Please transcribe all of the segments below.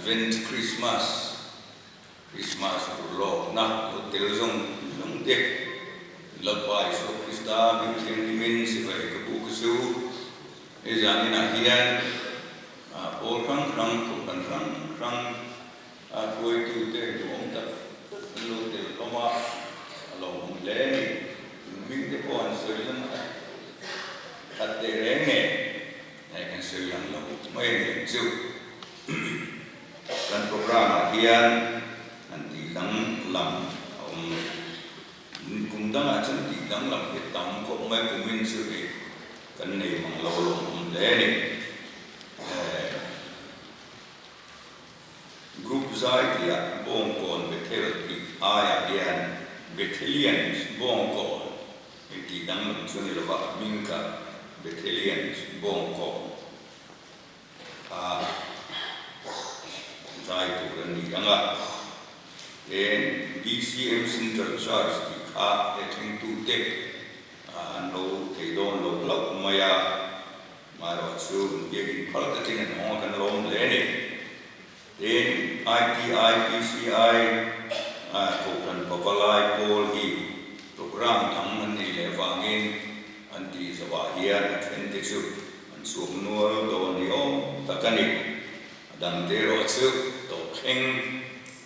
Advent Christmas lo na lo tel zong long dek lo pai so Krista bin thiên limin si vai ka bu ka su e jani na hian por khang khang ko kan khang koi tu te om ta lo te loma lo le ni min te ko an so lam at te renge ai kan so lam lo mai ni chu kan program hian an ti dang lam cũng đang ở trong thị đang làm việc tạm cũng mấy của mình xử lý cái này bằng lâu lắm để đi group giải thì bông còn về theo thì ai hiện battalions bông còn thì đang làm cho nên là bạn mình cả battalions bông còn giải thì là gì đang là DCM Central Church thì để thành tu tết nấu thầy đôn nấu lẩu maya mà rồi xưa việc phải là cái này họ cần làm lễ này đến ITI PCI cuộc lần Pavalai Paul hi program thằng anh này lễ vàng in anh đi sẽ vào hiện thành tích sự anh xuống nuôi đồ này ông ta cái này đằng thế rồi xưa tổ khen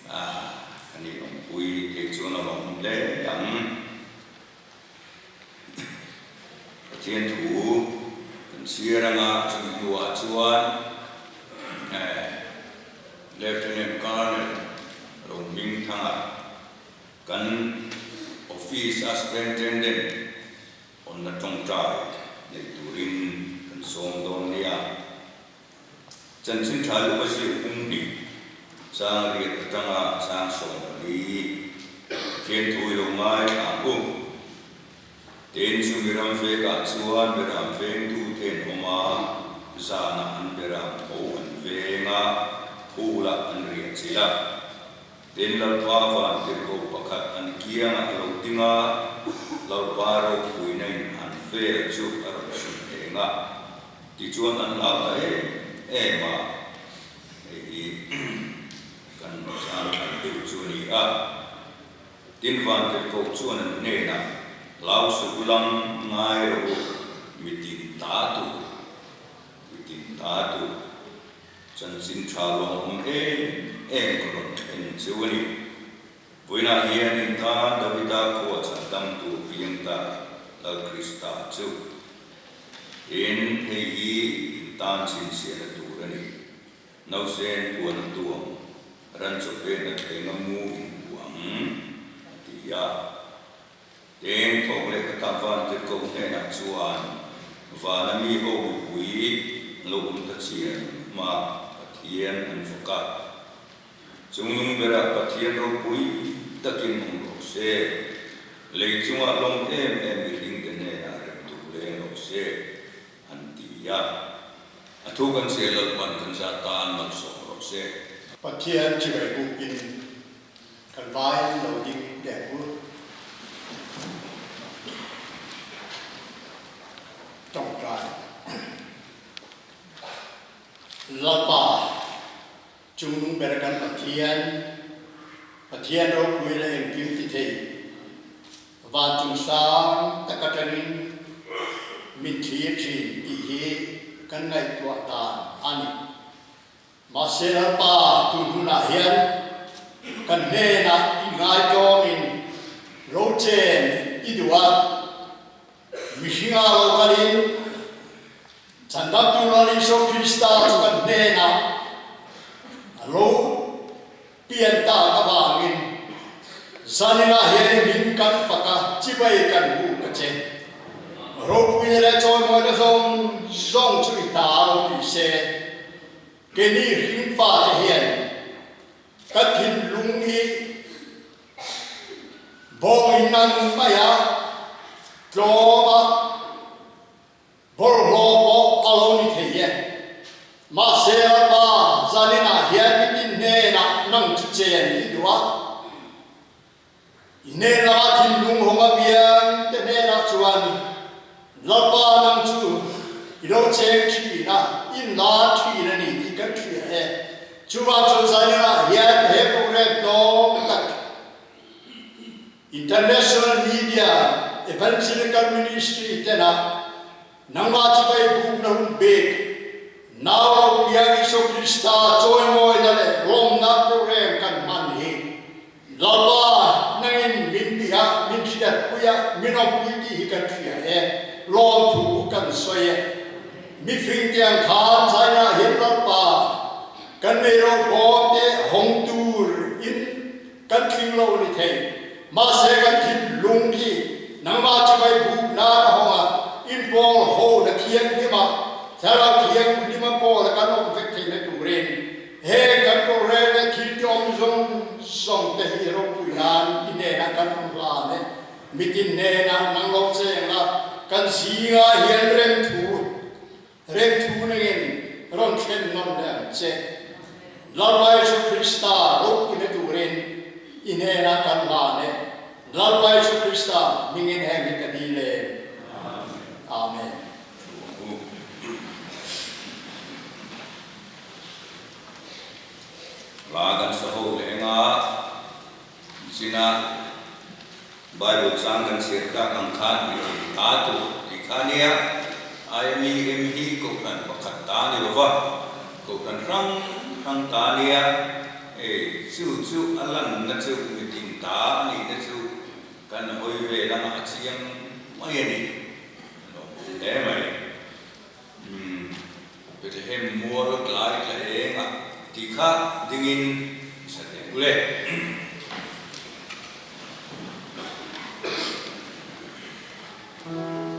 anh đi ông quý thì cho nó bằng lễ đắng thiên thủ cần xưa ra ngã cho mình đùa chuan Lieutenant Colonel rồi mình thằng cần office superintendent on the trong trại để tụ rin cần xóm đồn nia chân xin trả lúc bác sĩ cũng đi sang liệt trăng sang sông đi thiên thui lâu mai ám bụng tên su miram phê cả suan miram phê tu thiên homa zana an miram ho an phê nga hu la an riat sila tên lar pa van te ko pakhat an kia nga lo tinga lar pa ro pui nei an phê chu ar su nga ti chuan an la e ma kan sang an tu chu ni tin van te ko chuan an ne na lao su ulang ngai ro mitin ta tu chân xin tra long em ko en chu ni puina hian in ta davida ko cha dam tu piang ta la Krista chu in hei tan sin se na tu ni nau sen tuan tuam ran cho pe na thei ngamu in buang tia đến thong lệ các van từ công nghệ đặc chuan và là mi hồ quý lục ta chiến mà thiên anh phục cả chúng nung bê ra thiên hồ quý ta kinh hùng hồ xe lấy chúng à long em bị linh cái này là tu lên hồ xe anh tia thu cần xe lợn quan cần sa tan mặc sổ hồ xe thiên chỉ phải cùng in cần vai đầu đinh đẹp luôn trong trại lập bà chúng bèกันPhật thiên đâu quý là em kim thị thị và chúng sáng ta cắt lên mình thiệt gì ý hi kan ngày tua tàn anh mà sẽ lập bà chúng là hiền kan nè na ngay cho mình rốt trên ý đùa Mishinga lokalin chandak tunani so Krista chukan nena alo pianta ka bangin zanina hian min kan paka chibai kan bu ka che ro puile choi mo da zong chui ta ro pi se ke ni rim fa hian ka thin lung hi boin nan maya Roma Borlopo aloni theye Masea ba zanina hian in ne na nang chen ni dua ne na tin lung honga bian te ne na chuan lapa nang chu iro che thi na in la thi na ni ti kan thi he Chúa cho saya hiện hệ program đó tất international media evangelical ministry thế nào nang ma chỉ bay buông nang bê nào yang Isu Krista join moi na le rom na program kan man hi laba nangin min biha min siat kuya minom piti hi kan thia e rom thu kan soye mi fing tiang khan sai na hin laba kan me ro bo te hong tur in kan thing lo ni the ma se kan thin lung hi nang ma chi bai bu na honga in pol ho na thiang ni ma Sarap thiang ni ma po la kan ok thei na tu ren he kan ko re na thi tom zong song te hi ro pu nan ine na kan la ne mitin ne na nang lo se nga kan si nga hian rem thu ne ngin ron chen non da che Lord Yesu Krista ro pu ne tu ren ine na kan la ne Lord Yesu Krista mingin he mi ka di le amen Lagan saho lenga sina Bible sangan sirka angkat ni tatu ikhania ayami emhi ko kan pakatani bawa ko kan rang tania su alang na su miting ta ni na su kan hoi ve lang achiang mai ni le mai Bethlehem muar klai klaenga Tika dingin sa tengule. Oh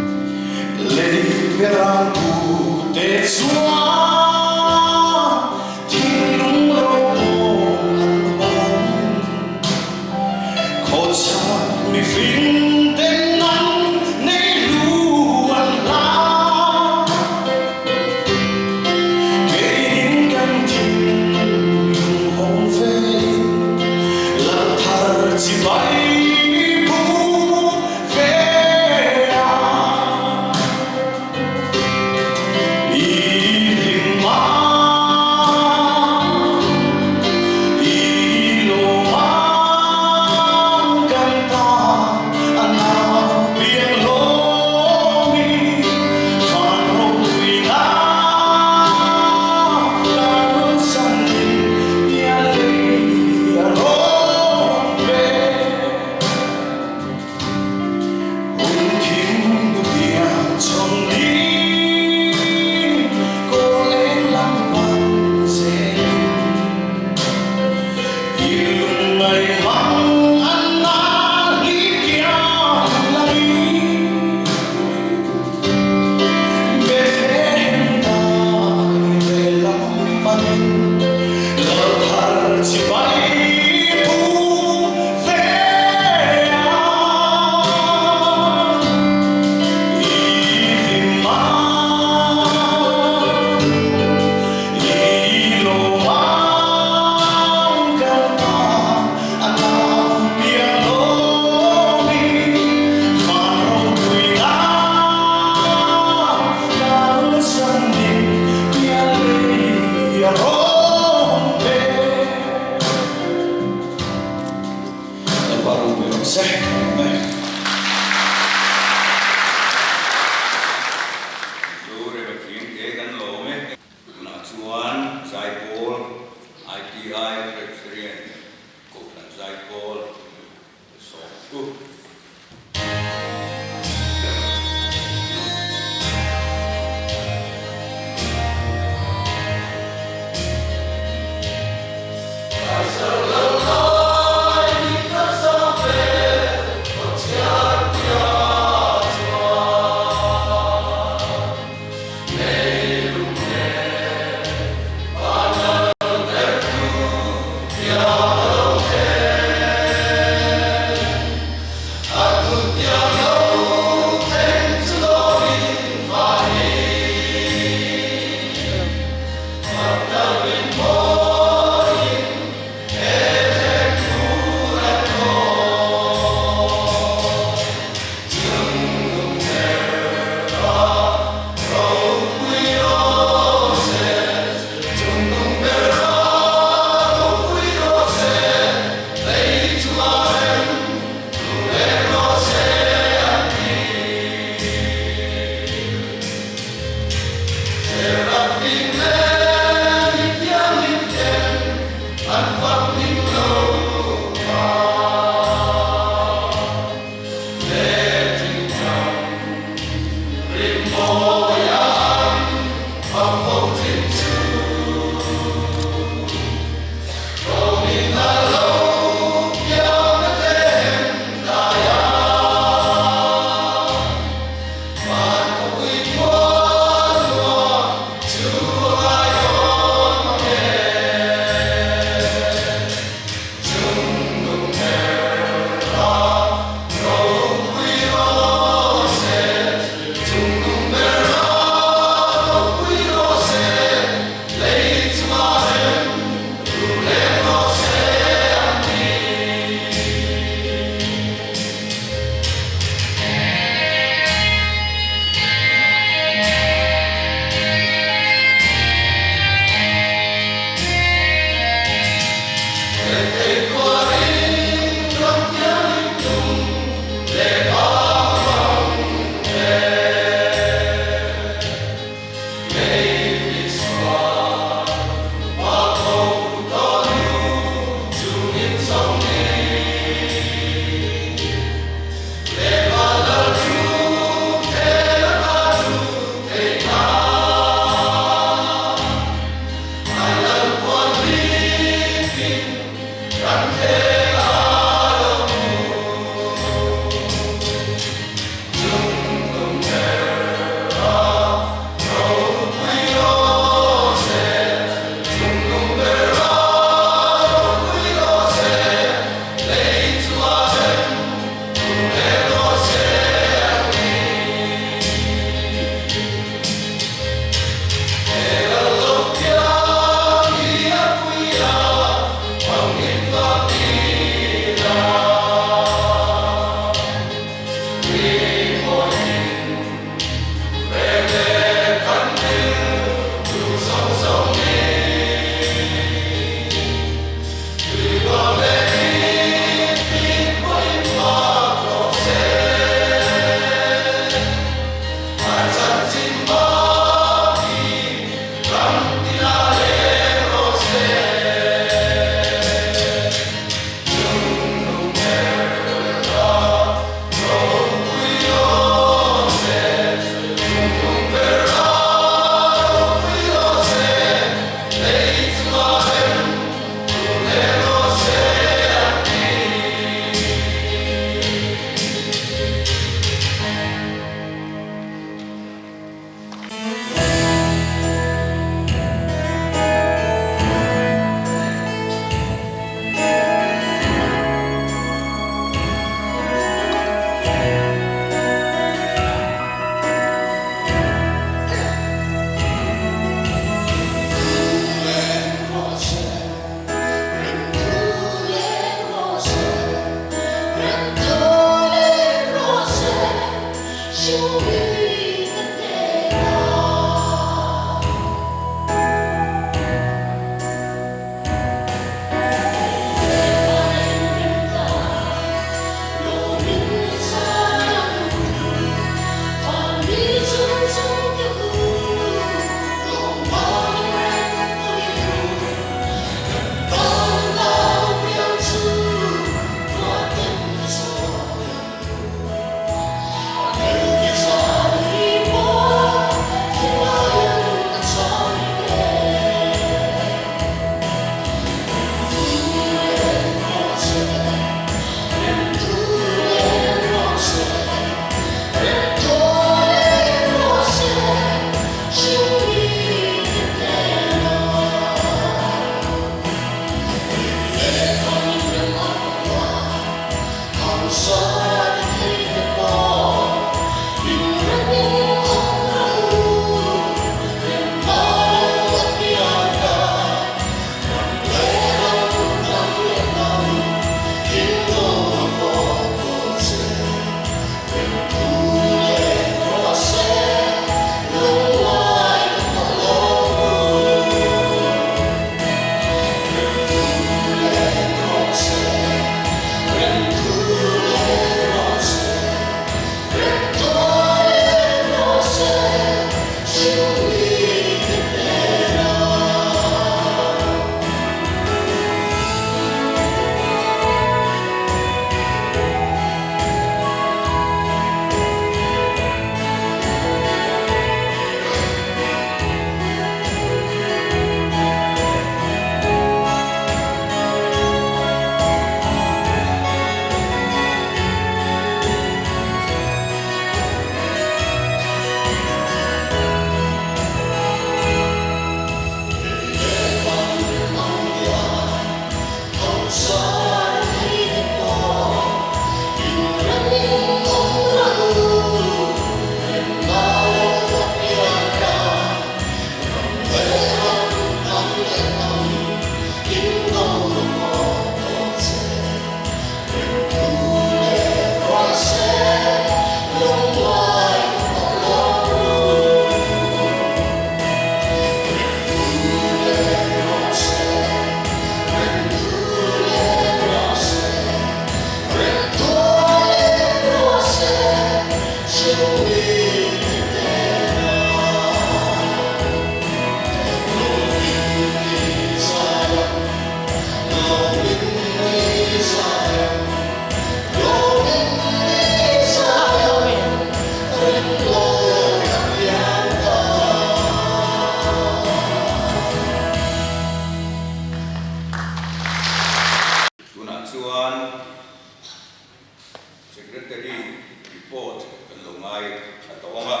secretary report kan lo ngai atawanga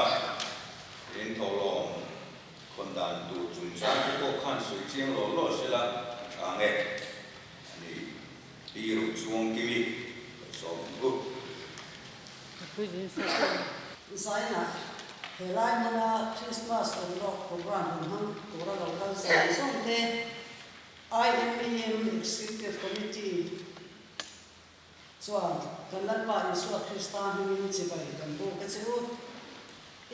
in tholom kondan tu chuncha ko khan sui chiang lo sila ange ani biru chuang kimi so bu Zaina, helai mana Christmas rock program hang tora local sai sonte IMEM Executive Committee chuan kanlan ba isu Kristan hin chibai kan bo ka chu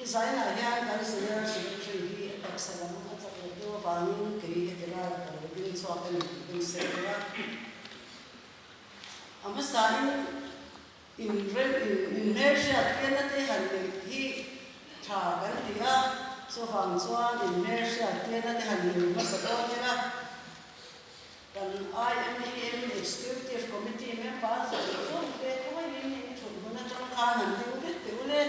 I Zaina hian kan senior secretary hi aksalam atsa do bangin ke hetera ko din chuan kan sekra amasain in Malaysia kena te hanle hi tha kan dia so fang chuan in Malaysia kena te hanle masako tera kan IMEM Executive Committee members so te ko ni chu na chang khan han te ule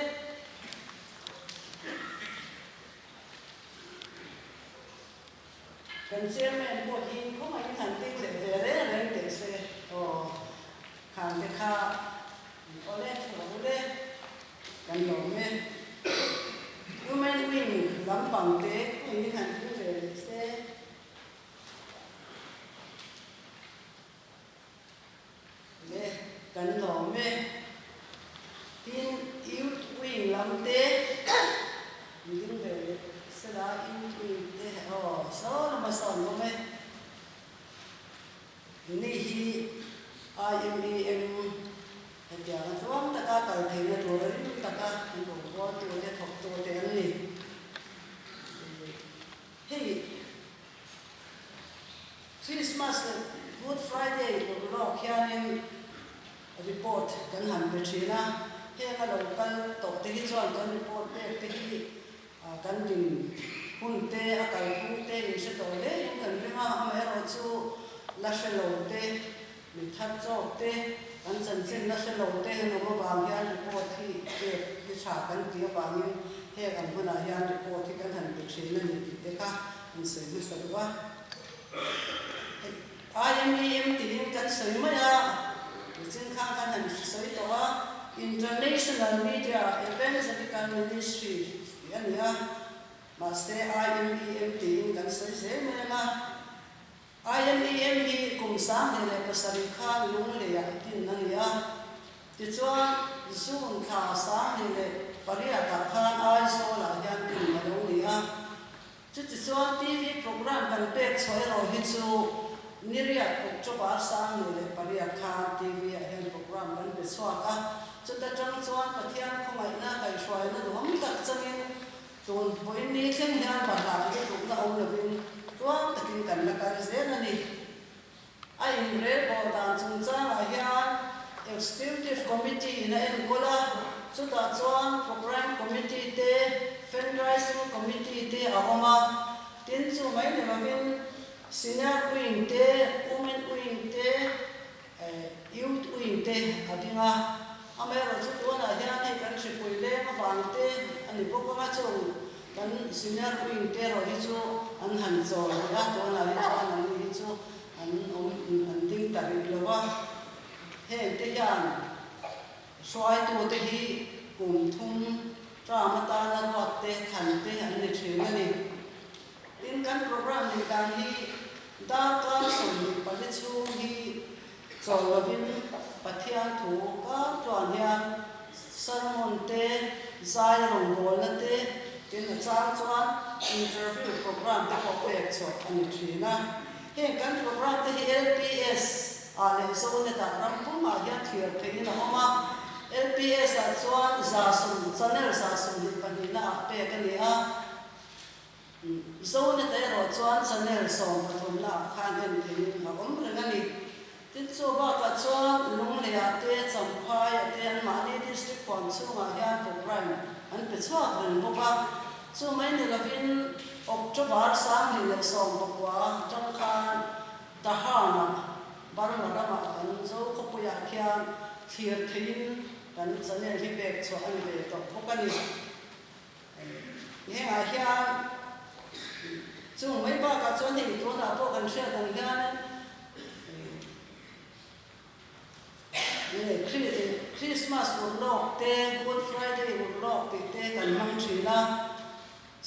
kan chairman ko hi ko mai han te le te se o khan te kha ole kan lo me human wing lam bang te ni han ku ve se le kan lo me tin youth wing lam te ni ve se la in wing te o so na ma son lo me ni hi IMEM Dia tuang taka kal thena torin taka ko ko to le thok to te ani hey Christmas Good Friday ko lo khianin report kan han pe thina he ka lo kan to te hi chuan kan report te hi kan din hun te akal hu te in se to le kan ringa ame ro chu la shelo te mi that cho te kan chân na se lo te no ma bang hian report hi ke cha kan ti bang in he kan buna hian report hi kan han pe thina ni te ka in se ni sa wa IMEM ti kan se ma ya chin khang kan han se to wa international media events kan ministry yan ya ma se IMEM ti kan se ma na IMEM hi kum sam le pasari kha lung le ya tin na ya ti chuan zoom kha sam le paria ta khan ai so la yan tin na lo ni ya chu ti chuan TV program kan pek choi ro hi chu niria ko cho ba sam le paria kha TV a hen program kan pe chwa ka chu ta chang chuan pathian khomai na kai shwai na dom tak changin ton point ni thleng hian ba la ke tu na om lo bin tuang takin kan la kan zen ani a in re bo dan chung chang a hian executive committee na en kola chuta chuan program committee te fundraising committee te a oma tin chu mai le mavin senior wing te women wing te youth wing te adinga amero chu tuana hian he kan thipui le ma wang te ani bokama chu kan senior wing te ro hi chu an han cho ya to na hi chu an hi chu an ding ta ri lo wa he te yan swai tu te hi kum thum tra ma ta na wa te khan te an ni thrin ani in kan program ni kan hi da ka som pa le chu hi cho lovin pathian thu ka chuan hian sermon te zai rong bol na te tin na chang chuan interview program te ko pek cho ani thina he kan program te hi LPS a le so ne ta ram pu ma hian thir thein na oma LPS a chuan za sum channel za sum ni panina pe ka ni a zo ne te ro chuan channel som pathum na khan en thein ma om ranga ni tin chu ba ka chuan lung le a te champhai a te an mani district pon chunga hian program an pe chuak ren boka chu mai ne lovin October sang ni le som bakwa chang khan ta hana barna rama kan zo khopuya khian thir thein kan channel hi pek cho an ve to phokani he a hian chu mai ba ka chuan ni to na to kan share kan hian Christmas một lọc te Good Friday một lọc te cần mang chỉ na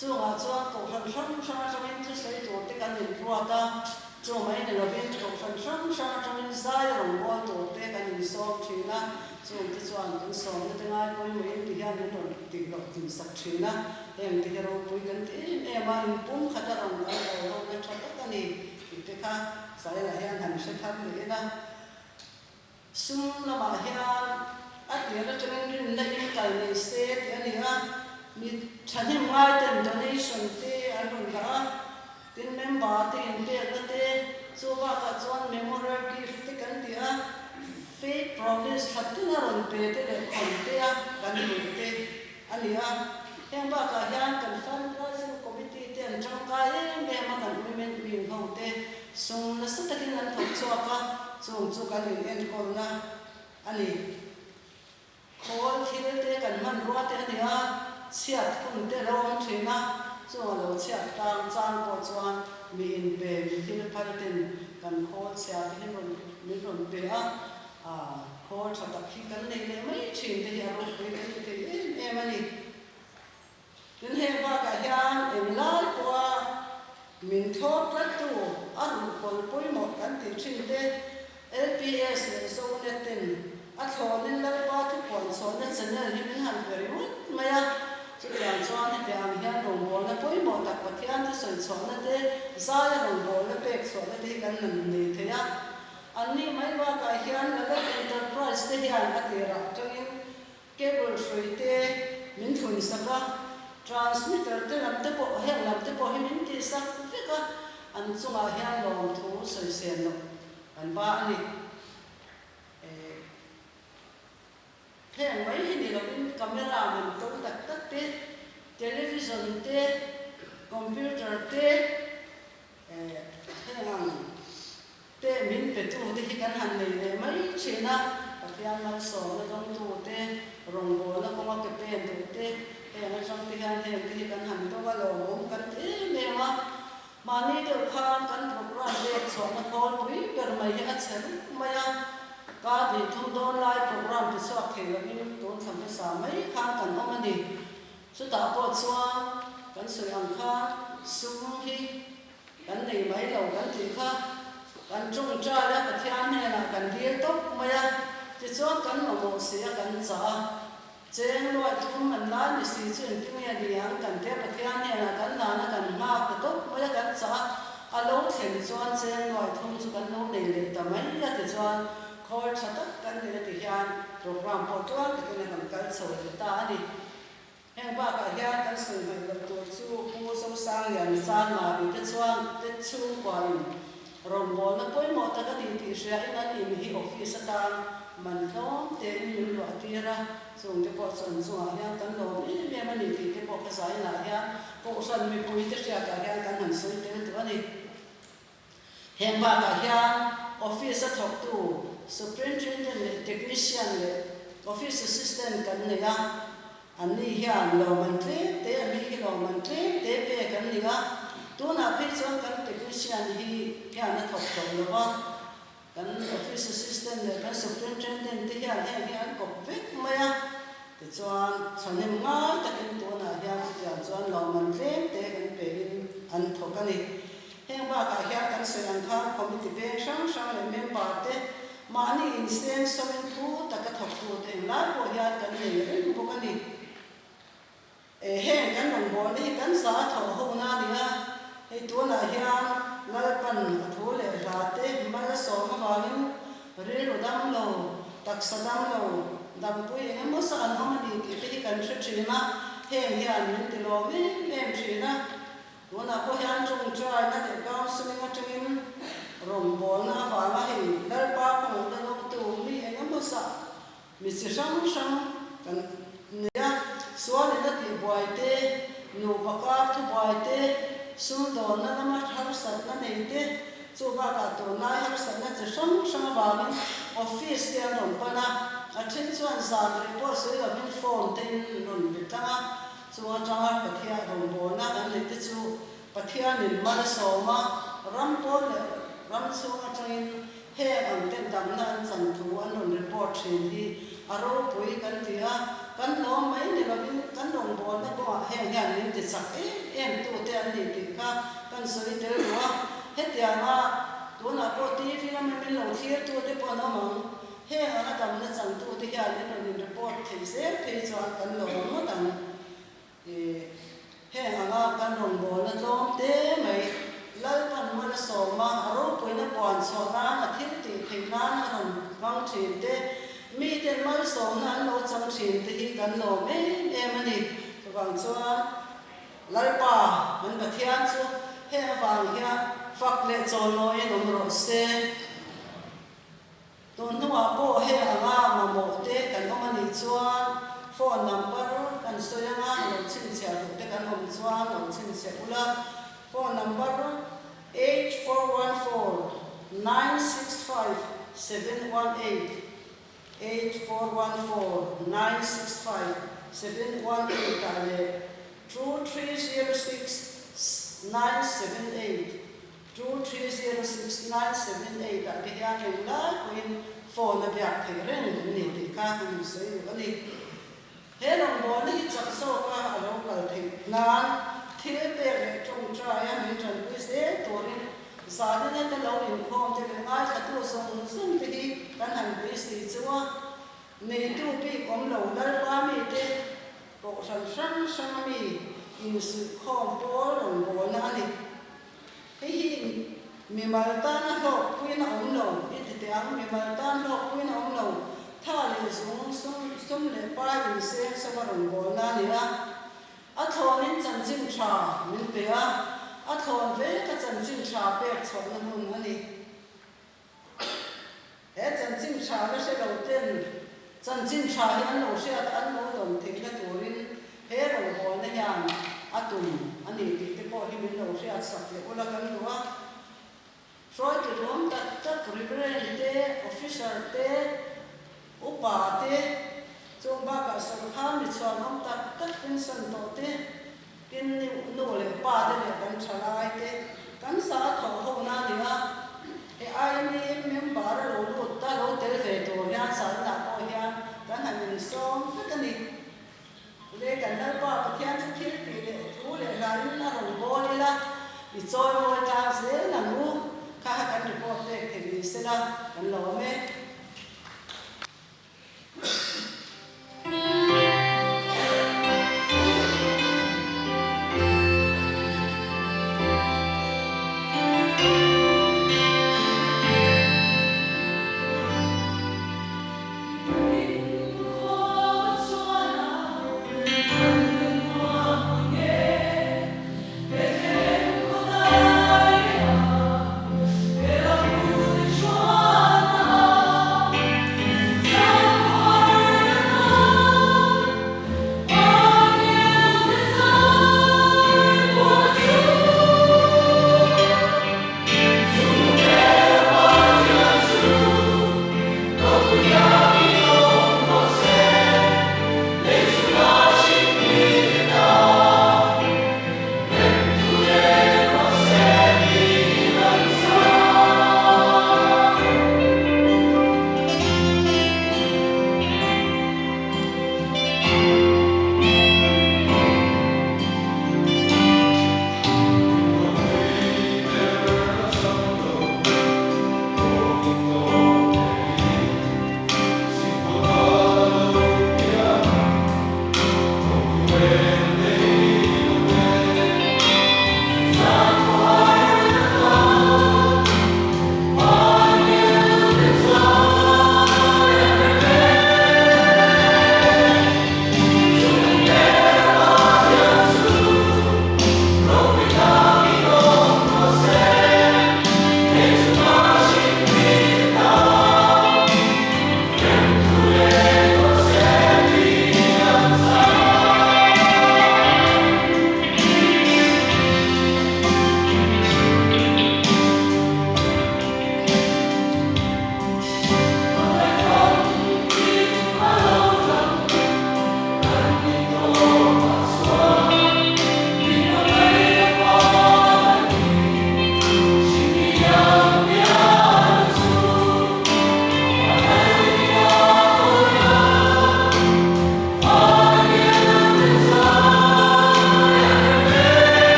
chú ngã chuan cậu sản xuất sang trong những thứ xây tổ te cần nhìn qua ta chú mấy người làm việc cậu sản xuất sang trong những giải đồng quan tổ te cần nhìn xóm chỉ na chú cái chuan cái xóm cái ngay coi mấy cái hiện những đồ tiền lọc tiền sạch chỉ na em thì cái đồ bùi cái tí em mà bún khát ra đồng cái đồ nó cho tất cả này cái khác sai là hiện hành sẽ tham lễ na sung là mà hiện at the other time in the United States and mi chanim ngai ten donation te anun da tin member te in te chuwa ka chuan memorial gift te kan tia faith promise hatina ron pe te le khon te kan ni te ania heng ba ka hian kan fundraising committee te an chang ka me ma kan women wing ho te sung na sa takin an thok chuwa ka chung chu kan in en kol na ani khol thil te kan man ruwa te ania chiat kun te rom thina chuan lo chiat tang chan ko chuan mi in be mi thil phal ten kan khol sia te ron mi ron be a khol thata khi kan nei le mai thin te ya ro pe te em ani tin he ba ka hian em lai kwa min thot rat tu a ru pol poi mo kan ti thin te LPS le so ne ten a thawlin lai pa thu pon so na channel hi min han very good maya chu yang chuan he ang hian rong bol na poi mo tak pathian te soi chon na te zai rong bol na pek so na te kan nan nei theya anni mai wa ka hian na enterprise te hian a te ra tangin cable soi te min thun saka transmitter te lam te po heng lam te po hi min ti sak fika an chunga hian lom thu soi sen lo an ba ani heng mai ni lo in camera man to tak tak te television te computer te heng te min pe tu te hi kan han nei le mai chena pathian mal so na dong tu te rong bo na ko ma ke pen tu te heng na chang te han heng te hi kan han to wa lo mom kan te me ma mani de khan kan program le so na khol pui per mai ha chen maya ka de thum don lai program ti so the la min ton tham sa mai khan kan ma ni su ta po chuan kan sui ang kha sum hi kan nei mai lo kan ti kha kan chung cha la pathian ne la kan riel tok maya ti chuan kan ma mo sia kan cha cheng loi thum man la ni si chen ti me liang kan te pathian ne la kan na na kan ma ka tok maya kan cha a lo thlen chuan cheng loi thum chu kan lo nei le ta mai la ti chuan khol thatak kan ni ti hian program po chuan ti kan kan kal chho ta ani heng ba ka hian kan sui mai lo tu chu pu so sang lian chan ma bi te chuan te chu kwan ron bol na poi mo ta ka ti ti sia in an in hi office ta man dom te in lo atira chung te po chon chu a hian kan lo ni me ma ni ti te po ka sai na hian po san mi pui te sia ka hian kan han sui te tu ani heng ba ka hian office a thok tu superintendent le technician le office assistant kan ne ya anni hian lo man tle te ami hi lo man tle te pe kan ni ga tu na phe chuan kan technician hi hian na thok thok lo ba kan office assistant le kan superintendent te hian ko vek maya te chuan chanem nga takin tu na hian chuan lo man tle te kan pe in an thok ani heng ba ka hian kan se an kha committee pe sang sang le member te mani instant somen thu taka thok tu te la ko hian kan nei rin bo kan ni heng kan nong bol ni kan sa tho ho na ni a hei tu na hian ngal pan thu le ra te mal so ma wangin re ro dam lo tak sa dam lo dam pui em mo sa an ho ni ki te kan thre thina heng hian min ti lo mi em thina tu na ko hian chung trai na te counseling a tengin rong bol na wa ma hi dal pa ko da lo tu mi em mo sa mi si sang sang kan nia suan na ti boy te nu ba ka thu boy te sum do na ma thar sat na nei te chu ba ka to na har sat na che sang sang wa mi office te ron pa na a then chuan zan report se la min phone te ron bi ta chuan tanga pathia ron bo na an le te chu pathia nin ma so ma ram pol le ram chu a tangin he ang ten dam na an chan thu an ron report report hi aro pui kan tia kan lo mai ni lovin kan rong bol na ko heng heng nin ti sak em tu te an ni ti ka kan soi te ruwa hetia nga tu na ko ti film min lo thir tu te po na mang he ana dam na chang tu te ya ni report thei se thei chuan kan lo mo tan he anga kan rong bol na lom te mai lal pan man so ma aro pui na pon so na a thil ti thei na na han wang thin te mi te mal so na lo chang thin te hi kan lo me ani to wang chuan lal pa man ka thian chu he wang hia fak le chon lo e nom ro se ton nuwa po he anga ma mo te kan lo mani chuan phone number kan soyanga lo chin sia te kan om chuan lo chin sia ula phone number 8414 965 718 8414 965 718 tale 2306 978 2306 978 at kaya nila kuin phone na biyak thei ren ni ti ka ni sei ani he long bo ni chak so ka alo kal thei nan thil pe le trong tra ya mi tran pu se torin sa de ta lo in khom te ai khatu song sum te hi kan han pi si chuwa nei tu pi kom lo dal pa mi te ko san san san mi in su khom po long bo na ni hi mi mal ta na ho kuin om lo i te ang mi mal ta ho kuin om lo tha le sung sum le pa in se sa wa long bo na ni la a thon in chan jing tha min pe a thon ve ka chan jing tha pe chon na mun ani he chan jing tha na se lo ten chan jing tha hi an lo se an lo dom thing na turin he ro bo na yan atum ani ti te po hi min lo se at sak le ola kan ruwa troi te rom ta reverend te officer te upa te chung ba ka sam khan mi chuan om ta tin san to te tin ni no le pa de le kan thalai te kan sa tho ho na ni wa e ai ni member lo lu ta lo tel ve to ya sa na ko ya kan han ni som fa kan ni le kan dal pa pa thian chu thil ti le thu le la ni na ro bo ni la i choi mo ta se na mu ka kan report te ke ni se la kan lo me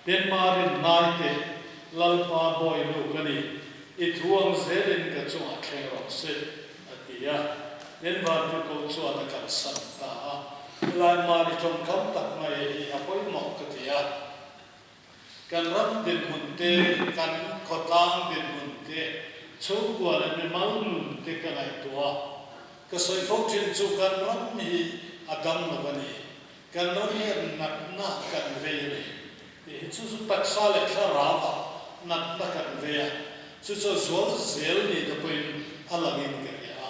den marin naite lalpa boy lu kani ithuang zelin ka chunga thleng ro se atia den va tu ko chu ata kan san ta lai mari chong kam tak mai apoi mo ka tia kan ram din munte kan khotang din munte chu kwa la me mal nun te ka lai tua ka soi phok chin chu kan ram hi adam na bani kan ram hi nak na kan ve ni chu chu tak sa le thla ra ba nak na kan ve ya chu chu zo zel ni da poin alangin ka ya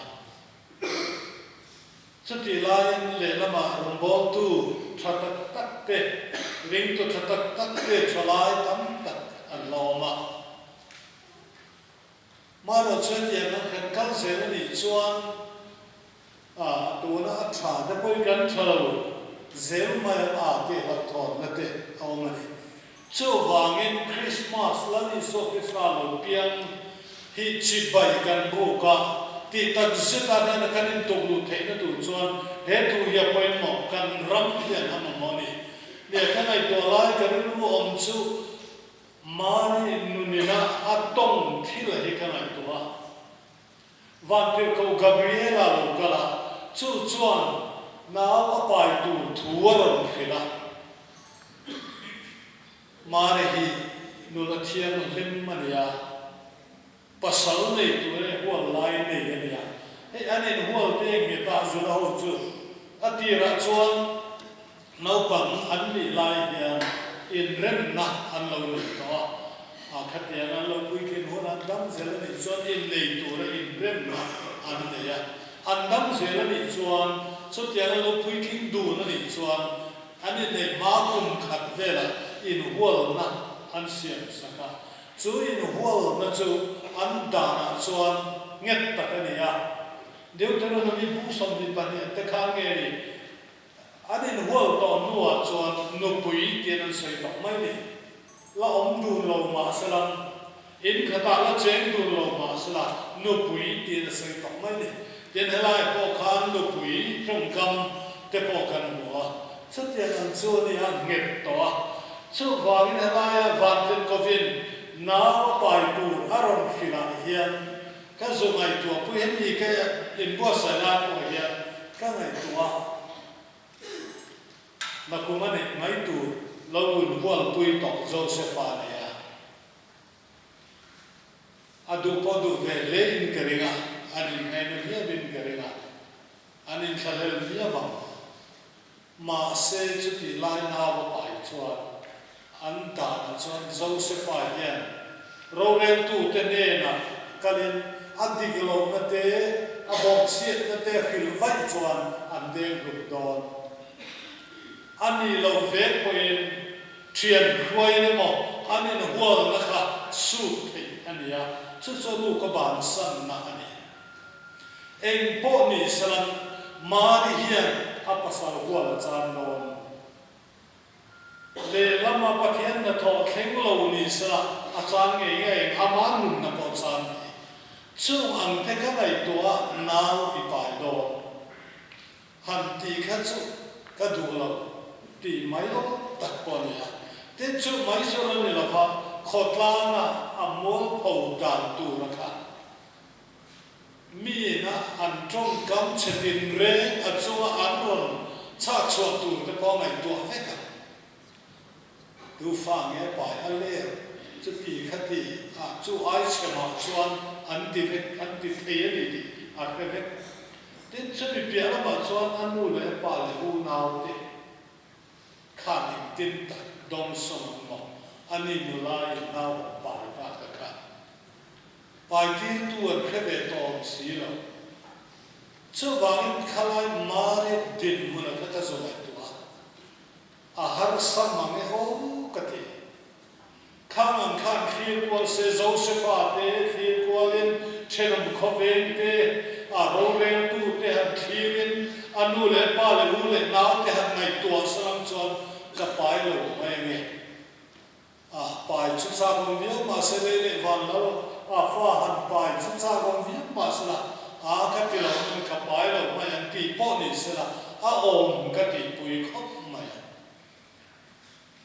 chu ti lai le lama rom bol tu thatak tak te ring tu thatak tak te chalai tam tak an loma ma ro chen ye na kan kal zel ni chuan tu na tha da poi kan thalo zel mai a te la thon na te awmani chu wangin Christmas lani so Christmas piang hi chi bai kan bu ka ti tak zeta na kan in to lu the na tu chuan he tu ya poi mo kan ram hian ham mo ni le kan ai to lai kan lu om chu mari nunina atong thila hi kan ai to wa van te ko Gabriela lo kala chu chuan na apai tu thuaron khila mare hi nula thiam lim mania pasal nei tu ne hual lai nei ania he anin hual te nge ta zula ho chu atira chuan nau pang an ni lai ya in rem na an lo ni to a khat ya an lo pui kin ho an dam zel ni chuan in nei tu ra in rem na an ne ya an dam zel ni chuan chu tiang lo pui kin du na ni chuan ani nei ma kum khat vela in hual na an siam saka chu in hual na chu an da na chuan nget tak ani ya Deuteronomy bu som di ban te kha nge ni anin hual to nuwa chuan nu pui tian an soi tok mai ni la om du lo ma salam in khata la cheng du lo ma sala nu pui tian soi tok mai ni tian helai po khan nu pui trong kam te po kan huwa sat tian an chu ni an nget to chu wangin helai van ten kovin naw pai tu aron khila hian ka zo ngai tu pu hen ni ka in bo sa la ko hian ka ngai tu na kuma ne ngai tu lo un bol pui to Josepha ne ya adu po du ve le in keringa anin ngai no hia bin keringa anin khalel hia ba ma se chu ti lai na ba pai chuan an ta na chuan Josepha hian ro ren tu te ne na kalin adiglo na te abok siat na te khil vai chuan an de grup don ani lo ve poin thian khoi ne mo anin hual na kha su thei ania chu chu lu ka ban san na ani eng po ni salam mari hian apasal hual chan non le lama pathian na tho thleng lo ni sa achan nge nge aman na po chan chu ang te ka lai to naw i pai do han ti kha chu ka du lo ti mai lo tak po ni a te chu mai so lo ni la fa khotla na amol pho dan tu ra kha mi na an trong kam chetin re a chu an ron cha chu tu te po mai to ve ka tu fa nge pai a le chu ti khati a chu ai chema chuan an ti thei ani ti a pe ve tin chu ti pia la ma chuan an nu le pa le u nau te kha ni tin ta dong som mo ani nu lai nau pa pa ka kha pai ti tu an khe ve tom si lo chu wangin khalai mare din mu na ka zo lai tu a har sam ma me ho ka ti Kang kan khir kwal se Josepha te khir kwalin chelum khoven te a rolen tu te han khirin anu le pa le hu le na te han ngai tua salam chon ka pai lo mai nge a pai chu sa bom vi ma se le van lo a fa han pai chu sa bom vi ma sala a ka ti lo ka pai lo mai an ti po ni sala a om ka ti pui khop mai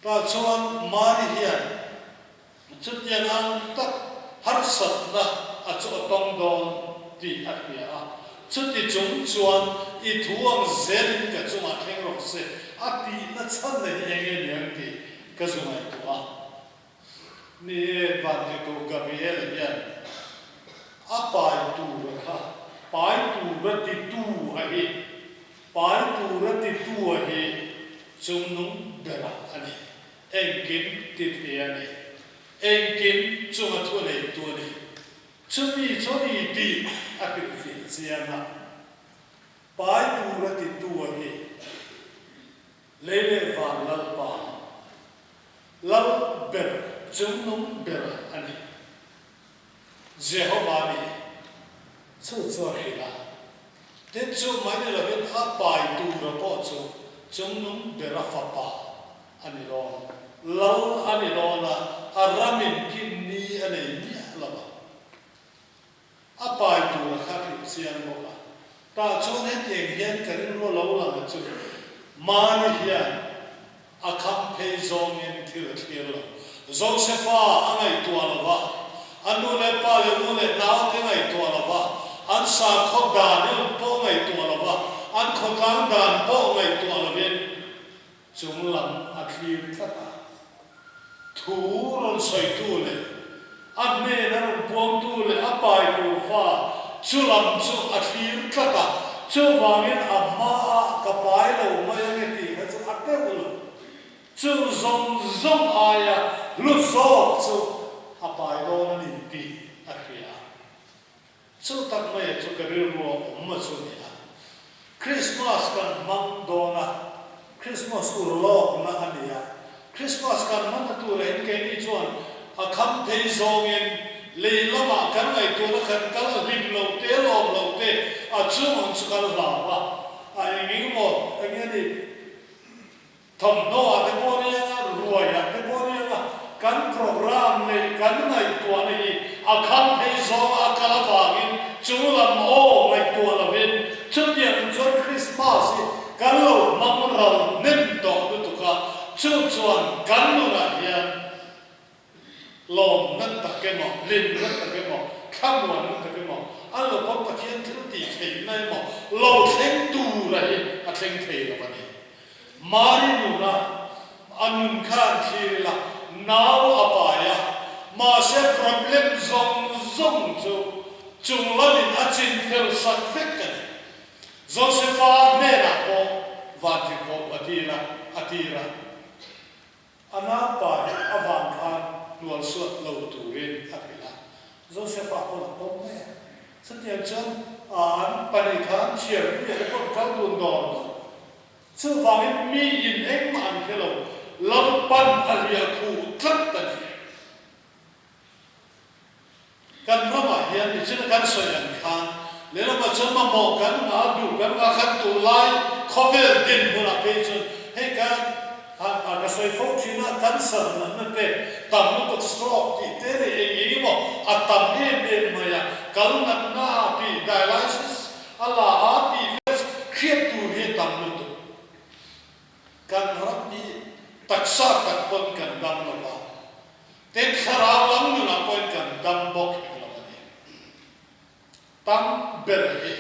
ta chuan mari hian chút yang ang tak har sat na a chu tong don ti a hia chút ti chung chuan I thuang zen ka chunga thleng ro se a ti na chan na hi enge niang ti ka zungai tua ni van ti tu Gabriel hian a pai tu kha pai tu ra ti tu a hi pai tu ra ti tu a hi chung nung bera ani engkin ti ti ani engkin chunga thu nei tu ni chumi choni ti a ki fi chianga pai tu ra ti tu a hi lele van lal pa lal ber chung nung bera ani Jehovah ni chu hi la te chu mai ne la ben a pai tu ra po chu chung nung bera fa pa ani ro lal ani ro na aramin kin ni ani ni la ba a pai tu ra kha ki sian mo ka ta chu ne te hian kan ro lo la chu ma ni hian a kham pe zong en thil thil lo Josepha angai tu ala ba anu le pa le nu le nao te ngai tu ala ba an sa kho da ne po ngai tu ala ba an kho tang dan po ngai tu ala ben chung lam a thlir thata thu ron soi tu le an ne na ron pom tu le a pai tu fa chu lam chu a thlir thata chu wangin a ma ka pai lo mai nge ti ha chu a te lo chu zong aya lu so chu a pai lo na ni ti a khia chu tak mai chu ka ri ro ma chu ni a Christmas kan mang do na Christmas ur lo na ania Christmas kan man tu le ke ni chuan a kham thei zong in le lama kan ngai tu na kan kal rim lo te a chu mon chu kal la ba a ngi mo ngi ni thom no a te mo ni a ruai a te mo ni a kan program le kan ngai tu ni a kham thei zong a kala ba in chu lam o ngai tu la vin chu tian chu Christmas kan lo mang ral nen to tu ka chu chuan kan lo na hian lom nan ta ke mo lin nan ta ke mo kham wan nan ta ke mo an lo pom ta khian thil ti thei nai mo lo thleng tu ra hi a thleng thei lo ni mari nu na anun khan thil la naw apaya ma se problem zong chu chung lamin a chin fel sak vek kan Josepha ne na ko vati ko atira ana pa avan khan nual suat lo tu ren apila Josepha ko la pom me satian chan an pani khan chiar ni ko kal dun don chu wangin mi in eng man khelo lam pan alia khu tlat tan kan rama hian ni chin kan soyan khan le la ma chon ma mo kan na du kan wa khan tu lai khovel din bula pe chun he kan a ka soi fo china kan san na pe tam no ko stroke ti te re e mo a tam e ma ya kal na pi dialysis ala a pi khiet tu he tam no tu kan rap ni taksa tak pon kan dam no ba te khara lam na pon kan dam bok tam berhe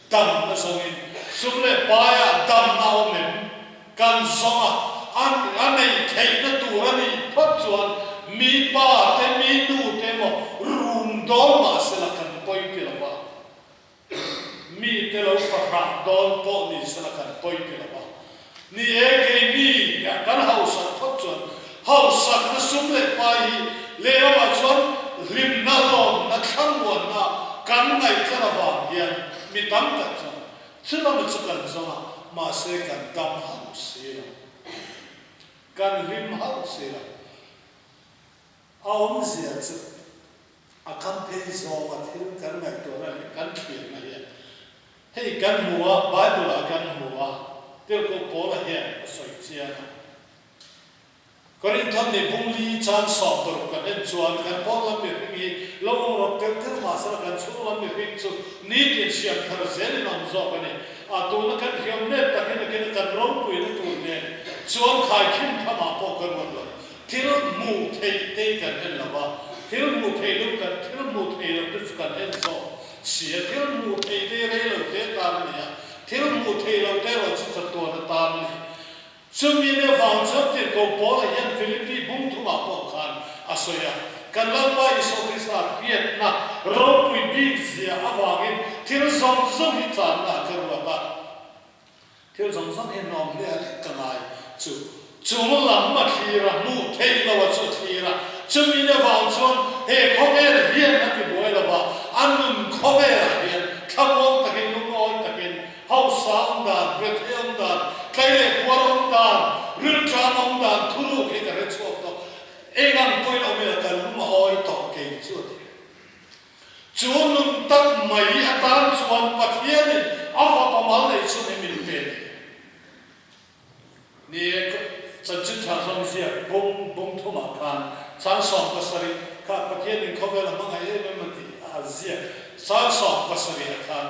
tam na songin sumle paya tam na omen kan songa an nei thei na tu ra ni phot chuan mi pa te mi nu te mo rum dol ma se la kan poi ki la ba mi te lo fa ra dol po ni se la kan poi ki la ba ni e ke ni ka kan house phot chuan house na sumle pai le ma chuan rim na lo na kham wan na kan ngai thara ba hian mi tam ta cha chila ma chukan zonga ma se kan tam ha se la kan rim ha se la aum zia chu a kam pe zo ma thil kan ngai to na kan thien na hian hei kan muwa bible a kan muwa tel ko pola hian soi chia na Korinthon ni bungli chan sop tor kan en chuan kan pola mi ri lo ro tel tel ma sa kan chu lam mi ri chu ni tin siam thar zel nam zo kan a tu na kan hiam ne ta kan ron pui na tu ne chuan khai khim thama po kan ron lo thil mu thei te kan en lawa thil mu thei lu kan thil mu thei lo tu kan en so sia thil mu thei te re lo te ta ni thil mu thei lo te ro chu to na ta ni chumi ne vang chap te ko po la yan philippi bung thuma po khan asoya kan lalpa iso krista piet na ro pui big zia awangin thil zong zong hi tan na karwa ba thil zong zong he nom le kanai chu lam ma thira mu thei lo wa chu thira chumi ne vang chon he khover hian na ti boi lo ba anun khover hian khamong takin lu oi takin hausa da bethel da kaile kwarom da ril tramong da thulu ke ka re chok to egang point o me ka lu ma oi to ke chu chunun tak mai atan chuan pathian afa pamal nei chu ne min pe ni chân chân thang song sia bung thuma khan sang song pasari ka pathian in khovel amang ai em mati azia sang song pasari khan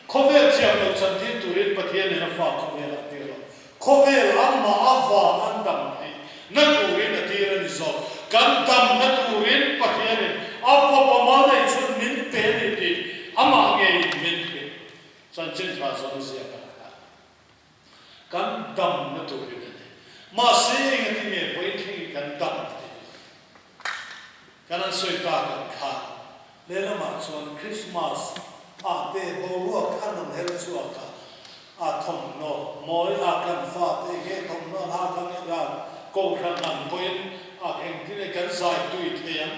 khovel chiam lo chan tin turin pathian in fa khovel atiro khovel amma ava andam hai na turin atira ni zo kan dam na turin pathian in afa pamal nei chun min pe ni ti ama nge min pe chân chân thang song sia kan dam na turin mà sẽ nghe tiếng mẹ với tiếng cần đậm cáiนั้นsoi ta cần khá nên là mà chọn Christmas à để bầu ruột ăn nồng hết chuột cả à thòng nọ mỗi à cần pha để cái thòng nọ à cần ra câu khăn nặng quên à cái này cần giải tùy thiện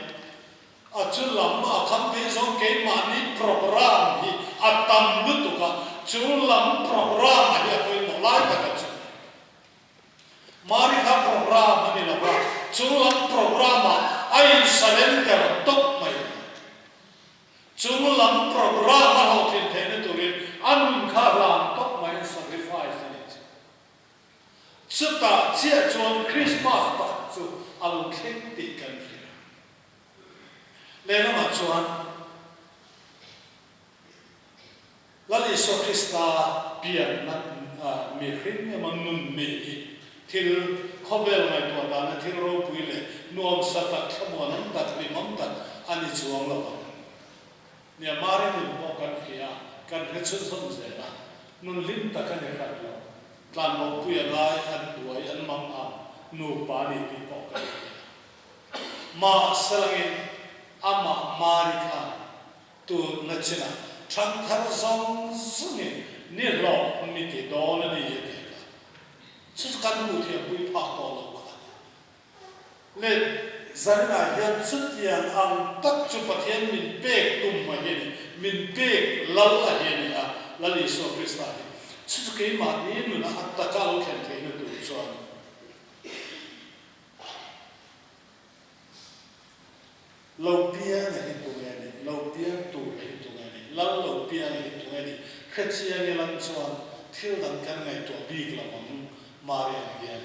à chú lắm à khám thế giống cái mà ní program thì à tâm nước tụ cả chú lắm program mà đi quên một lái cả chú mari ka program ni la ba chulang program ai surrender tok mai chulang program ho thin the na turin an kha lam tok mai sacrifice ni chuta chia chuan Christmas ta chu al khen ti kan fi le na ma chuan lali so Krista pian na mi khin ne man nun mi thil khovel mai to da na thil ro pui le nuam sa ta khamon nam ta mi mam ta ani chuang lo ne mari ni po kan khia kan he chu som ze na nun lim ta kan he kan lo tlan mo pui lai an duai an mam a nu pa ni pi po kan ma salangin ama mari kha tu na china thang thar zong suni ni lo mi ti do na ni ye chứ căn hộ thì bùi phạt bỏ lâu cả lên dân là hiện xuất hiện ăn tất cho phát hiện mình bê tùm mà hiện mình bê lâu là hiện là lý do Christa chứ cái mà đi nữa là tất cả lâu khen thấy nó đủ cho lâu bia là hiện tụ nghe này lâu bia tụ hiện tụ nghe này lâu bia là hiện tụ nghe này khách chia nghe lắm cho thiếu đẳng căn ngày tụ bì là bằng Mari again.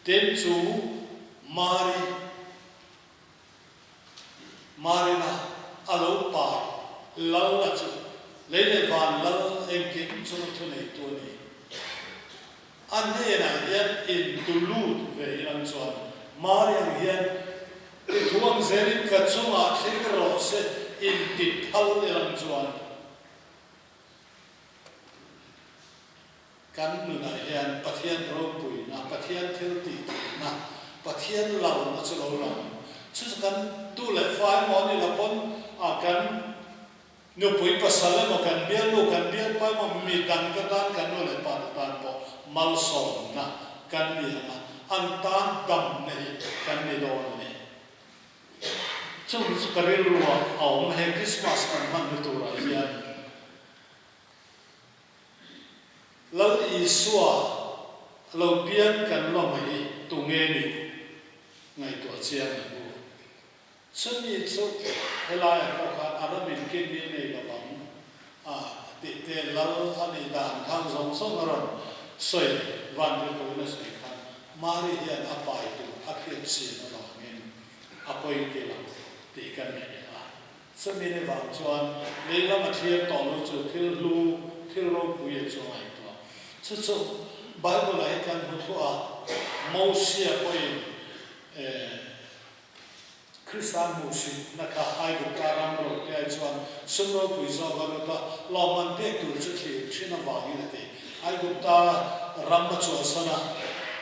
Then to Marina alo pa lal la chu lele van lal em kim chu thu nei tu ni an ne na yan in tulut ve an chuan Mari again ti thuang zerin ka chunga thingro se in ti thal an chuan kan nu na hian pathian ro pui na pathian thil ti na pathian lau na chu lo lo chu kan tu le fai mo ni la pon a kan nu pui pasal mo kan bian pa mo mi dang ka dan kan no le pa tan po mal so na kan ni na an tan dam nei kan ni do ni chu ka ri ru wa au ma he Christmas kan man tu ra hian lal isua lo pian kan lo mai tu nge ni ngai to chiang ni suni chu helai ko kha aramin ke ni nei lo bang a ti te lal ani dan khang zong song ron soi van de ko na soi khan mari hian apai tu akhiat si na lo ngin apoi te la ti kan ni a sumi ne wang chuan leila ma thiam to lo chu thil ro pu ye chu ai chu Bible ai kan hu a Moses koi Christian Moses naka ai gu karam ro ya chuan sumro pui zo ga ta laman te tu chu thi thina wa ni na te ai gu ta ram ba chu sana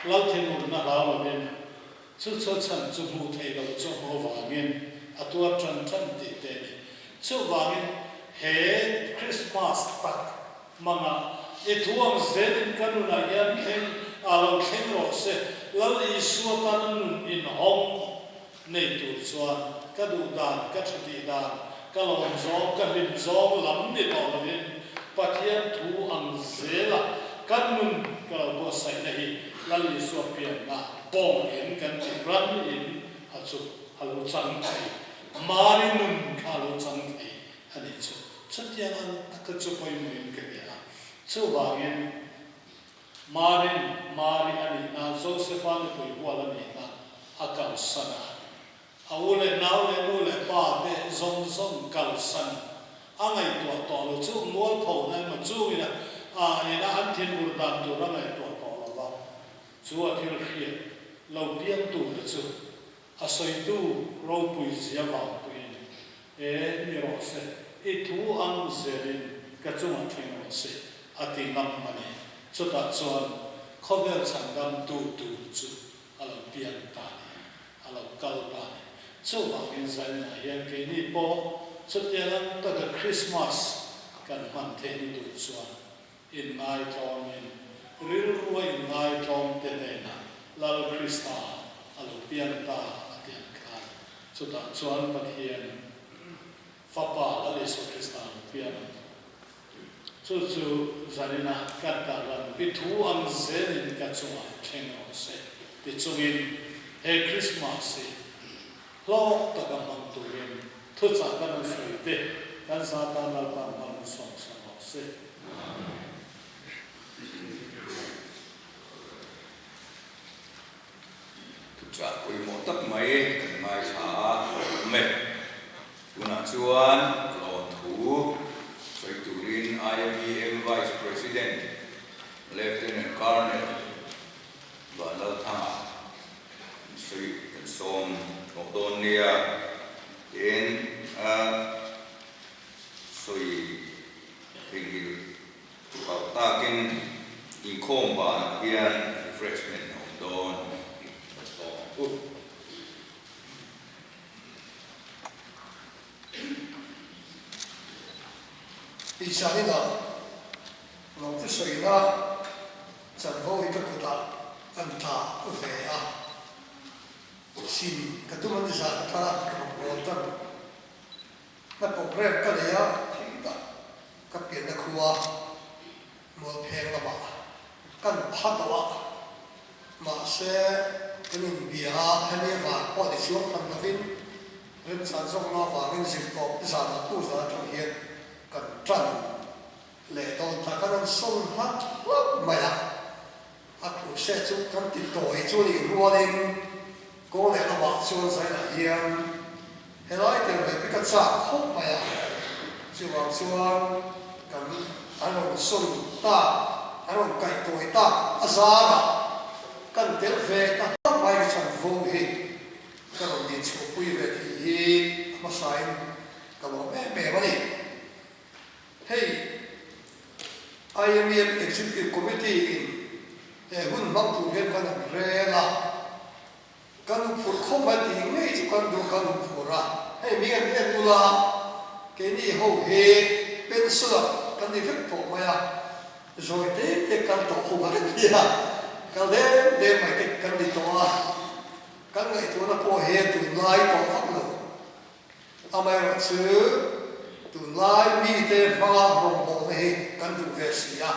lau thing mu na la wa men chu chu chan chu mu thei lo chu ho wa men atua chan chan ti te ni chu wa men he Christmas tak manga e thuang zen kanuna yan khen alo khen ro se lal isu ta nun in hong nei tu chuan ka du dan ka thati dan ka lom zo ka lim zo lam ni lo lavin pathian thu ang zela kan nun ka bo sai nei lal isu pian na bom in kan chi ram in achu halu chang thai mari nun ka lo chang thai ani chu chatian an ka chu poi min ka ya chu wa gen mari ani na Josephan poi wala ni na akal sana awule naule nule pa te zong kalsan angai to lo chu mol pho na ma chu ina ina an thin bur dan tu ra ngai to lo ba chu a thil khia lo piang tu le chu a soi tu ro pui zia wa pui ni ro se e thu ang zerin ka chu ma thing ro se ati nam mani chu ta chuan khovel changam tu chu alo piang ta alo kal ta chu wa in zan na yan ke ni po chu tiang ta ka Christmas kan man the ni tu chuan in ngai thom in ril ruai ngai thom te ne na lal Krista alo piang ta atian kha chu ta chuan pathian fa pa ale so Krista piang chu zanina kan ta lan pi thu ang zen in ka chuan theng o se ti chungin he Christmas se lo ta ka mang tu yen thu cha ka na sui te kan sa ta na pa mang song song o se tu cha kui mo tak mai cha me una chuan lo thu soi turin IMEM Vice President Lieutenant Colonel và lâu tha soi som Octonia đến soi thình bảo ta kinh in khom và hiền refreshment of dawn Isanina long tu soi na chan vo hi ka kuta an tha ve a sin ka tu man sa ta ka bo ta na po re ka le ya thi ta ka pian na khuwa mo pheng la ba kan pha ta wa ma se kanin bia ha ne va po de sio kan na vin ren san song na va ren sim ko sa na tu sa thang hian kan tran le ton ta kan son hat ma ya a ku se chu kan ti toi chu ni ruanin ko le na ba chuan sai na hian helai te le pi ka cha khop ma ya chu wa chuan kan anon son ta anon kai toi ta azara kan tel ve ta mai chan vo hi kan ni chu pui ve hi ma sai ka lo me ma ni hey IMEM Executive Committee in hun mang pu hen kan rela kan phur khom ba ti ngai chu kan du kan phura hey mi kan en tula ke ni ho he pen sula kan ni vek po ma ya rồi te kan to ho ba ya kan de mai te kan di to a kan ngai tu na po he tu lai to phak lo amai ra chu tu lai mi te pha hong bo me kan du ve si ya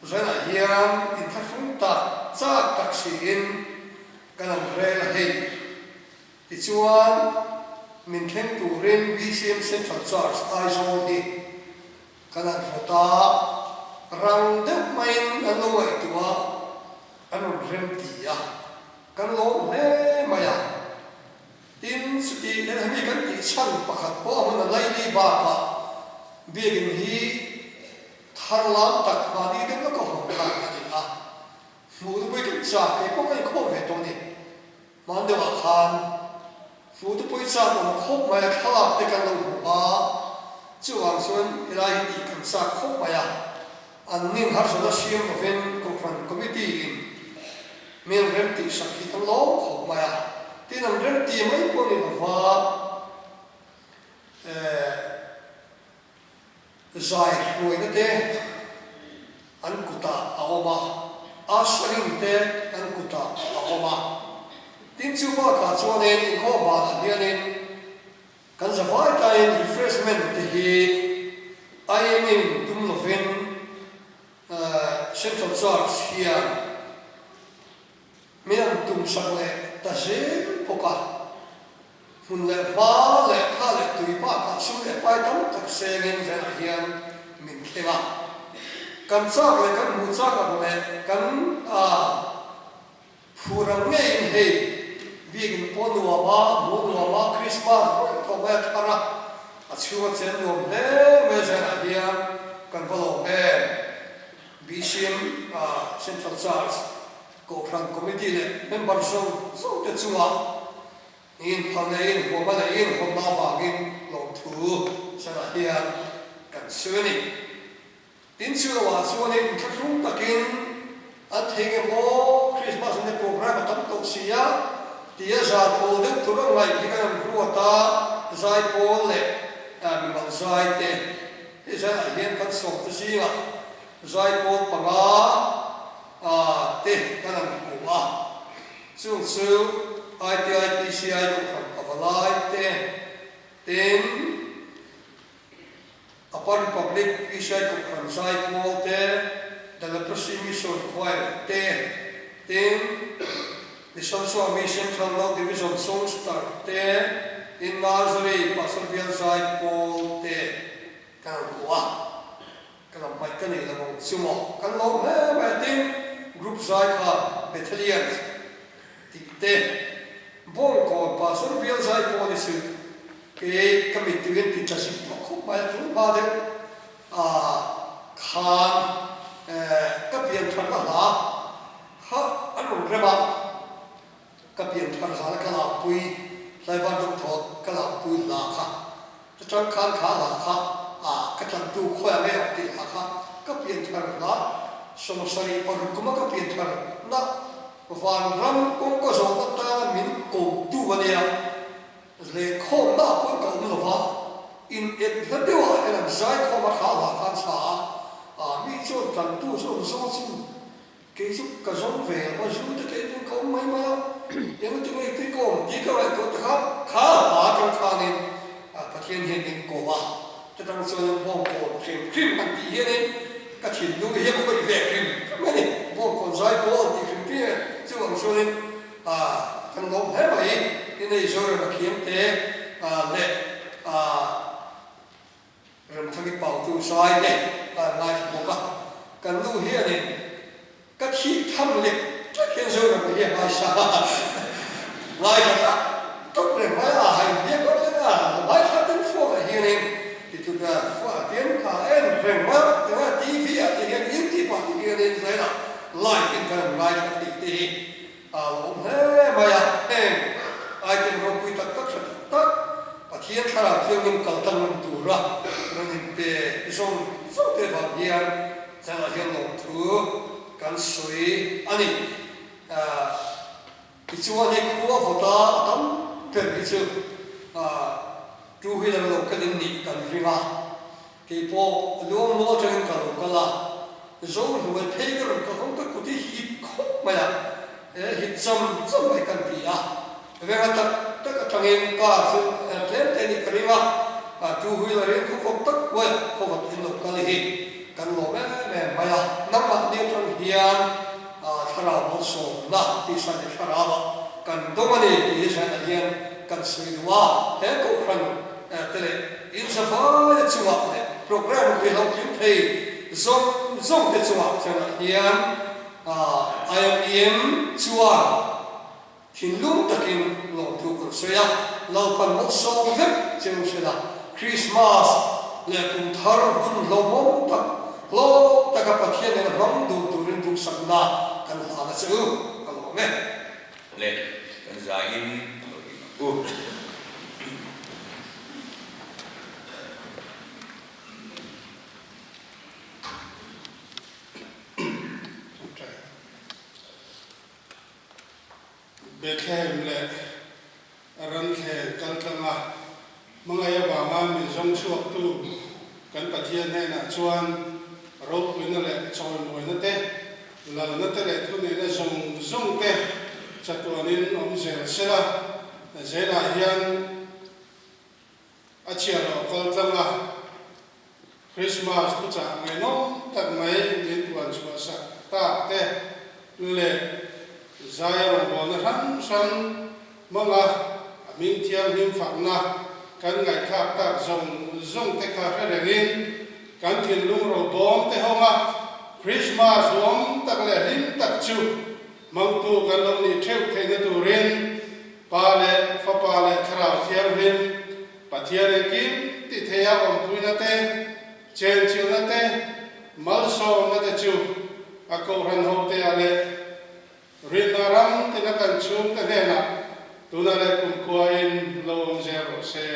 rồi là hiram in thắt phun ta cha tak si in kan am re la he ti chuan min khen tu ren BCM Central Church ai zo hi kan an phota rang de main an lo ai tua an rem ti ya kan lo ne ma ya tin su ti ne mi kan ti chan pakhat po amana lai ni ba pa biegin hi thar lam tak ba ni de ko ho ka ani a mù tôi bây giờ cái có cái khô về tôi này mà được à khan mù tôi bây giờ nó khô mà khá để cái lòng hoa chú hoàng xuân lại đi cầm sa khô mà anh nên hát số xem một bên công phần committee mình rem ti sắc thì thằng lố khổ mà thì nằm rem ti mấy con này và dài rồi nó thế anh cụ ta mà asring te anh cụ ta mà tin chú ba cả cho nên có bà là nên kan zavai ta in refreshment thì ai mình tum lo ven Central Church here mình tum sang lệ ta dễ poka hun lệ ba lệ tha lệ tùy ba cả số lệ bài tắm thật xe lên ra hiền mình thêm à kansak lệ kan mu sak à lệ kan phurang ngay hay vì cái món hoa Christmas có mấy thằng chưa chơi đồ đấy bây giờ là đi cần vào lồng bè BCM Central Church cổ phần committee này member số tự chủ in phần này in hôm nay in hôm nào vào in lồng thu sẽ là đi cần sửa này tin chưa là sửa này các chúng ta kinh anh thấy cái món Christmas này program tấm tổ xia tia za pol de turang lai hi kan ruata zai pol le mi bal zai te he za hian kan som te si nga zai pol panga te kan ku a chung chu IPCI ko kan avalai te ten upper public PCI ko kan zai pol te the leprosy mission choir te ten the Social Mission Central Division Songstar te in Nazareth Pastor Bill Zai Paul te kan kuwa kan mai kan ni lamong sumo kan lo me tin group Zai kha battalion ti te bong ko Pastor Bill Zai Paul isu ke committee ti chasi ko mai tu ba de khan ka pian than la ha anu reba các biện pháp giả là các lão bùi lại văn động thọ các lão bùi là khác cho trong khán khá là khác các làm tu khoe mẹ học thì là khác các biện pháp là sống sari còn cũng các biện pháp là vàng răng cũng có số tất cả mình cùng tu vào đây để khôn đã cũng có một vài in ít rất nhiều cái làm giải khó mà khá là khán giả mi chọn làm tu sống cái giúp cả giống về mà giúp cho cái những có mấy mà những cái này cái cổ chỉ có lại có khá hóa trong khả nên phát hiện hiện những cổ cho trong số những bom cổ phim ăn tí hiện cái chuyện lúc đấy không phải về phim cái này bom còn giải bom thì phim kia chứ còn số nên thằng nó hết vậy cái này rồi là kiếm thế lệ rồi thằng cái bảo tu sai đấy lại một cái lúc hiện này các khi thăm lịch chắc hiện giờ là cái gì hay sao lại là tốt để mấy hành biết có thế là lại phát đến phố ở hiện nay thì chúng ta phát triển cả em về mắt thế là TV thì hiện những thì bạn thì hiện nay thế là lại cái cần lại phát thì ông thế mà em ai tìm rồi quy tắc tất và thiên khả năng thiên nhiên cầu tăng mình tu ra rồi mình về dùng thế vào hiện sẽ là hiện lòng thứ kan sui ani ichuan ni khuwa vota tam per ichu two wheeler lo kan ni kan ringa ke po lom lo chen ka lo kala zo hu pheger ka hong ka kuti hi khop ma ya hi cham mai kan ti a vera ta ka tangin ka su plan te ni kariwa two wheeler rin khu fok tak wa ko wat in lo kala hi kan lo me ma ya nam ma ni tong hian thara mo so na ti sa ni thara ba kan do ma ni ti sa na hian kan sui wa he ko khan tele in sa fa chuwa ne program ki lo kim thei zong te chuwa cha na hian IMM chuwa thin lung takin lo tu ko soya lo pan mo so vek cheu sela Christmas le kum thar hun lo mo tak lo taka pathian en ram du turin du sakna kan ma la chu alo me le kan zain u Bethlehem le ran the kaltanga mangaya ba ma mi jong suak tu kan pathian ne na chuan ro win le choi moi na te la na te le thu ne na jong jong te chatuanin om zel sela zela hian achia ro kaltanga Christmas tu cha ngai no tak mai min tuan chua sa ta te le Zaya Rambon Ram San Manga Min Tiam Him Fakna Kan Ngai Kap Tak Zong Te Ka Redengin Kan Tin Lung Ro Bom Te Honga Christmas Wom Tak Le Him Tak Chu Mang Tu Kan Long Ni Treu Te Na Tu Rin Pa Le Fa Pa Le Kharao Thiam Him Pathia Le Kim Ti Thea Om Pui Na Te Chen Chiu Na Te Mal So Na Te Chu Ako Ran Ho Te Ale Rinaram tinakan chung tanena tunale kumkuain lawang zero se